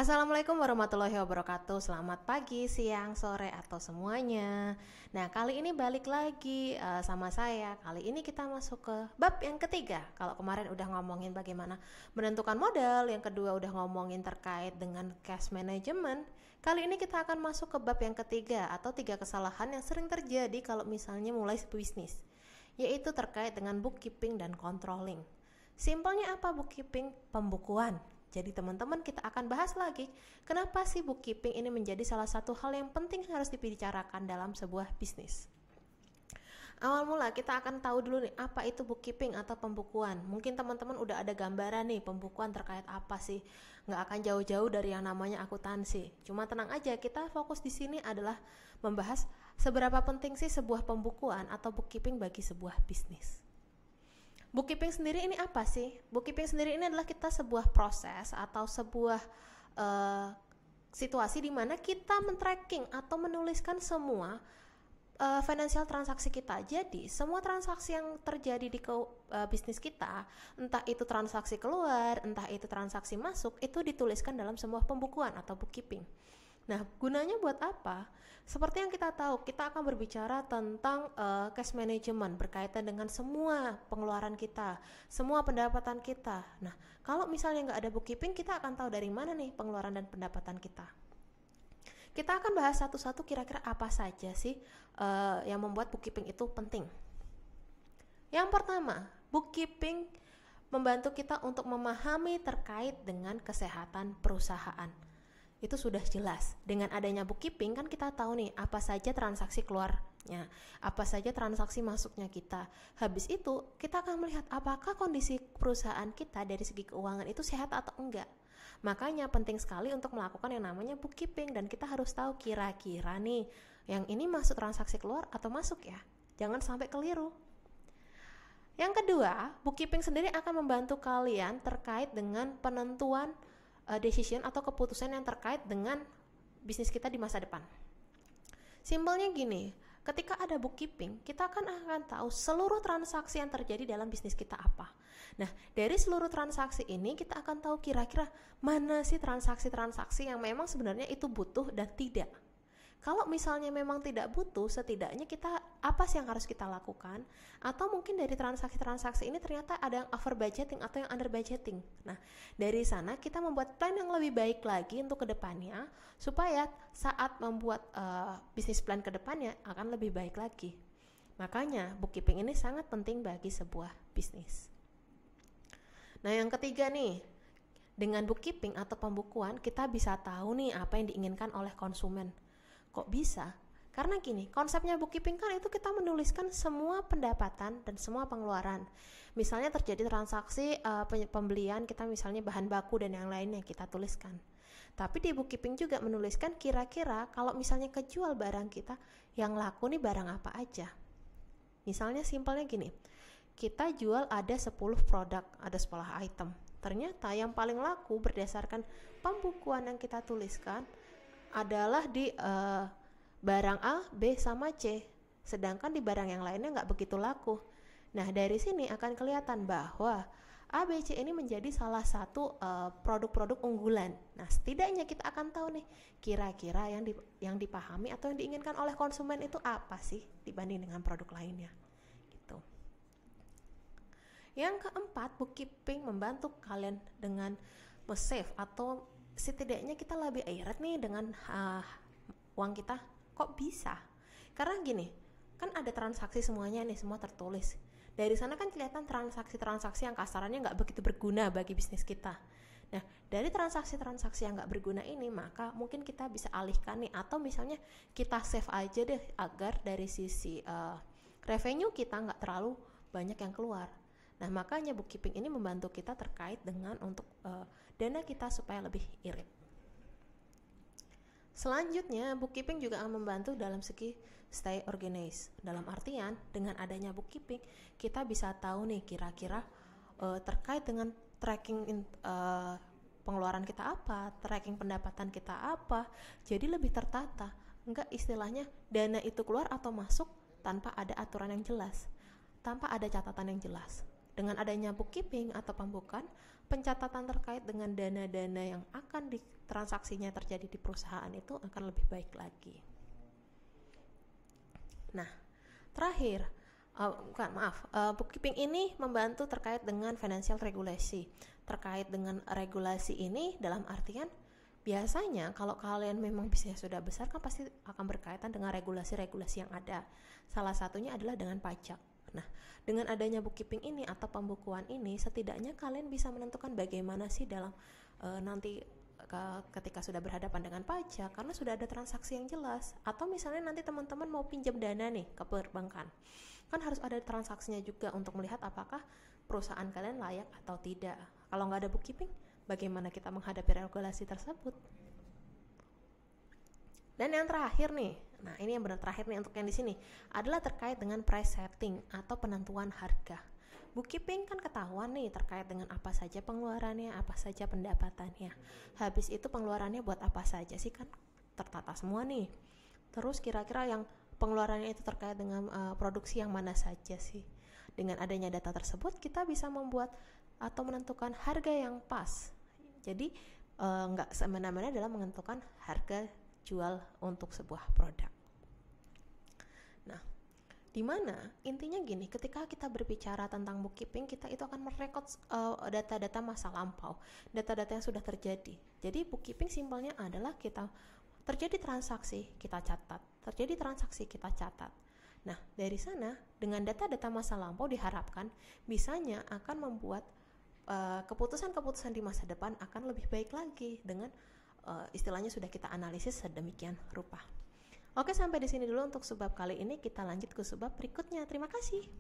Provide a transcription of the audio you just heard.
Assalamualaikum warahmatullahi wabarakatuh. Selamat pagi, siang, sore, atau semuanya. Nah, kali ini balik lagi sama saya. Kali ini kita masuk ke bab yang ketiga. Kalau kemarin udah ngomongin bagaimana menentukan modal, yang kedua udah ngomongin terkait dengan cash management. Kali ini kita akan masuk ke bab yang ketiga, atau 3 kesalahan yang sering terjadi kalau misalnya mulai bisnis, yaitu terkait dengan bookkeeping dan controlling. Simpelnya apa bookkeeping? Pembukuan. Jadi teman-teman, kita akan bahas lagi kenapa sih bookkeeping ini menjadi salah satu hal yang penting harus dibicarakan dalam sebuah bisnis. Awal mula kita akan tahu dulu nih apa itu bookkeeping atau pembukuan. Mungkin teman-teman udah ada gambaran nih pembukuan terkait apa sih. Nggak akan jauh-jauh dari yang namanya akuntansi. Cuma tenang aja, kita fokus di sini adalah membahas seberapa penting sih sebuah pembukuan atau bookkeeping bagi sebuah bisnis. Bookkeeping sendiri ini apa sih? Bookkeeping sendiri ini adalah kita sebuah proses atau sebuah situasi di mana kita men-tracking atau menuliskan semua financial transaksi kita. Jadi semua transaksi yang terjadi di bisnis kita, entah itu transaksi keluar, entah itu transaksi masuk, itu dituliskan dalam sebuah pembukuan atau bookkeeping. Nah, gunanya buat apa? Seperti yang kita tahu, kita akan berbicara tentang cash management berkaitan dengan semua pengeluaran kita, semua pendapatan kita. Nah, kalau misalnya nggak ada bookkeeping, kita akan tahu dari mana nih pengeluaran dan pendapatan kita. Kita akan bahas satu-satu kira-kira apa saja sih yang membuat bookkeeping itu penting. Yang pertama, bookkeeping membantu kita untuk memahami terkait dengan kesehatan perusahaan. Itu sudah jelas. Dengan adanya bookkeeping kan kita tahu nih apa saja transaksi keluarnya, apa saja transaksi masuknya kita. Habis itu kita akan melihat apakah kondisi perusahaan kita dari segi keuangan itu sehat atau enggak. Makanya penting sekali untuk melakukan yang namanya bookkeeping, dan kita harus tahu kira-kira nih yang ini masuk transaksi keluar atau masuk ya. Jangan sampai keliru. Yang kedua, bookkeeping sendiri akan membantu kalian terkait dengan penentuan decision atau keputusan yang terkait dengan bisnis kita di masa depan. Simpelnya gini, ketika ada bookkeeping, kita akan tahu seluruh transaksi yang terjadi dalam bisnis kita apa. Nah, dari seluruh transaksi ini kita akan tahu kira-kira mana sih transaksi-transaksi yang memang sebenarnya itu butuh dan tidak. Kalau misalnya memang tidak butuh, setidaknya kita apa sih yang harus kita lakukan? Atau mungkin dari transaksi-transaksi ini ternyata ada yang over budgeting atau yang under budgeting. Nah, dari sana kita membuat plan yang lebih baik lagi untuk kedepannya, supaya saat membuat bisnis plan kedepannya akan lebih baik lagi. Makanya bookkeeping ini sangat penting bagi sebuah bisnis. Nah, yang ketiga nih, dengan bookkeeping atau pembukuan kita bisa tahu nih apa yang diinginkan oleh konsumen. Kok bisa? Karena gini, konsepnya bookkeeping kan itu kita menuliskan semua pendapatan dan semua pengeluaran. Misalnya terjadi transaksi pembelian kita, misalnya bahan baku dan yang lainnya kita tuliskan. Tapi di bookkeeping juga menuliskan kira-kira kalau misalnya kejual barang kita, yang laku nih barang apa aja. Misalnya simpelnya gini, kita jual ada 10 produk, ada 10 item. Ternyata yang paling laku berdasarkan pembukuan yang kita tuliskan adalah di barang A, B, sama C. Sedangkan di barang yang lainnya nggak begitu laku. Nah, dari sini akan kelihatan bahwa A, B, C ini menjadi salah satu produk-produk unggulan. Nah, setidaknya kita akan tahu nih kira-kira yang dipahami atau yang diinginkan oleh konsumen itu apa sih dibanding dengan produk lainnya. Gitu. Yang keempat, bookkeeping membantu kalian dengan save atau setidaknya kita lebih irit nih dengan uang kita. Kok bisa? Karena gini, kan ada transaksi semuanya nih, semua tertulis. Dari sana kan kelihatan transaksi-transaksi yang kasarannya nggak begitu berguna bagi bisnis kita. Nah, dari transaksi-transaksi yang nggak berguna ini, maka mungkin kita bisa alihkan nih, atau misalnya kita save aja deh agar dari sisi revenue kita nggak terlalu banyak yang keluar. Nah, makanya bookkeeping ini membantu kita terkait dengan untuk dana kita supaya lebih irit. Selanjutnya, bookkeeping juga akan membantu dalam segi stay organized. Dalam artian, dengan adanya bookkeeping, kita bisa tahu nih kira-kira terkait dengan tracking pengeluaran kita apa, tracking pendapatan kita apa, jadi lebih tertata. Enggak istilahnya dana itu keluar atau masuk tanpa ada aturan yang jelas, tanpa ada catatan yang jelas. dengan adanya bookkeeping atau pembukaan, pencatatan terkait dengan dana-dana yang akan transaksinya terjadi di perusahaan itu akan lebih baik lagi. Nah, terakhir, bookkeeping ini membantu terkait dengan financial regulation. Terkait dengan regulasi ini dalam artian biasanya kalau kalian memang bisnisnya sudah besar kan pasti akan berkaitan dengan regulasi-regulasi yang ada. Salah satunya adalah dengan pajak. Nah, dengan adanya bookkeeping ini atau pembukuan ini, setidaknya kalian bisa menentukan bagaimana sih dalam nanti ketika sudah berhadapan dengan pajak, karena sudah ada transaksi yang jelas. Atau misalnya nanti teman-teman mau pinjam dana nih ke perbankan, kan harus ada transaksinya juga untuk melihat apakah perusahaan kalian layak atau tidak. Kalau nggak ada bookkeeping, bagaimana kita menghadapi regulasi tersebut? Dan yang terakhir nih, nah ini yang benar terakhir nih untuk yang di sini adalah terkait dengan price setting atau penentuan harga. Bookkeeping kan ketahuan nih terkait dengan apa saja pengeluarannya, apa saja pendapatannya. Habis itu pengeluarannya buat apa saja sih, kan tertata semua nih. Terus kira-kira yang pengeluarannya itu terkait dengan produksi yang mana saja sih. Dengan adanya data tersebut kita bisa membuat atau menentukan harga yang pas. Jadi nggak semena-mena dalam menentukan harga jual untuk sebuah produk. Nah, dimana intinya gini, ketika kita berbicara tentang bookkeeping, kita itu akan merekod data-data masa lampau, data-data yang sudah terjadi. Jadi bookkeeping simpelnya adalah kita terjadi transaksi, kita catat, terjadi transaksi, kita catat. Nah, dari sana dengan data-data masa lampau diharapkan bisanya akan membuat keputusan-keputusan di masa depan akan lebih baik lagi dengan istilahnya sudah kita analisis sedemikian rupa. Oke, sampai di sini dulu untuk subbab kali ini. Kita lanjut ke subbab berikutnya. Terima kasih.